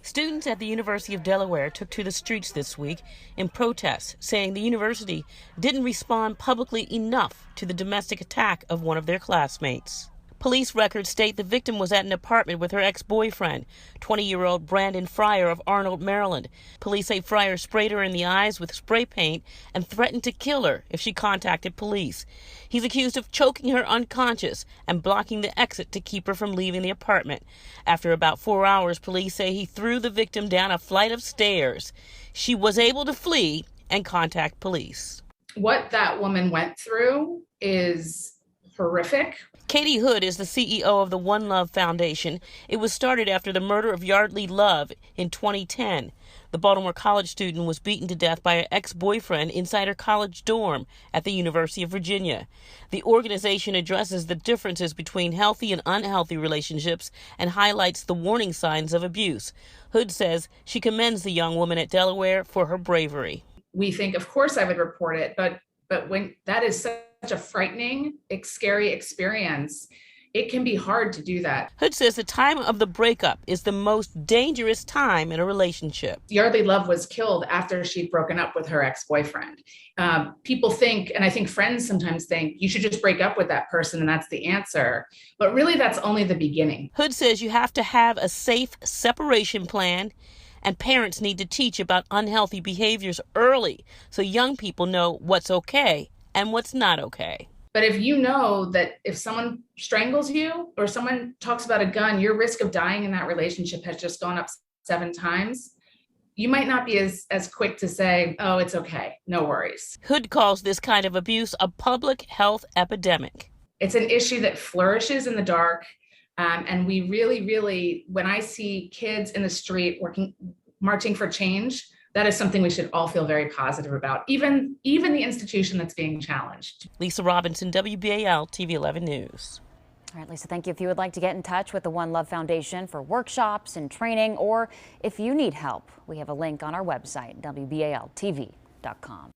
Students at the University of Delaware took to the streets this week in protest, saying the university didn't respond publicly enough to the domestic attack of one of their classmates. Police records state the victim was at an apartment with her ex-boyfriend, 20-year-old Brandon Fryer of Arnold, Maryland. Police say Fryer sprayed her in the eyes with spray paint and threatened to kill her if she contacted police. He's accused of choking her unconscious and blocking the exit to keep her from leaving the apartment. After about 4 hours, police say he threw the victim down a flight of stairs. She was able to flee and contact police. What that woman went through is horrific. Katie Hood is the CEO of the One Love Foundation. It was started after the murder of Yardley Love in 2010. The Baltimore College student was beaten to death by her ex-boyfriend inside her college dorm at the University of Virginia. The organization addresses the differences between healthy and unhealthy relationships and highlights the warning signs of abuse. Hood says she commends the young woman at Delaware for her bravery. We think, of course, I would report it, but when that is such a frightening, scary experience, it can be hard to do that. Hood says the time of the breakup is the most dangerous time in a relationship. Yardley Love was killed after she'd broken up with her ex-boyfriend. People think, and I think friends sometimes think, you should just break up with that person and that's the answer. But really, that's only the beginning. Hood says you have to have a safe separation plan, and parents need to teach about unhealthy behaviors early so young people know what's okay and what's not okay. But if you know that if someone strangles you or someone talks about a gun, your risk of dying in that relationship has just gone up 7 times, you might not be as quick to say, oh, it's okay, no worries. Hood calls this kind of abuse a public health epidemic. It's an issue that flourishes in the dark. And we really, when I see kids in the street marching for change, that is something we should all feel very positive about, even the institution that's being challenged. Lisa Robinson, WBAL TV 11 News. All right, Lisa, thank you. If you would like to get in touch with the One Love Foundation for workshops and training, or if you need help, we have a link on our website, WBALTV.com.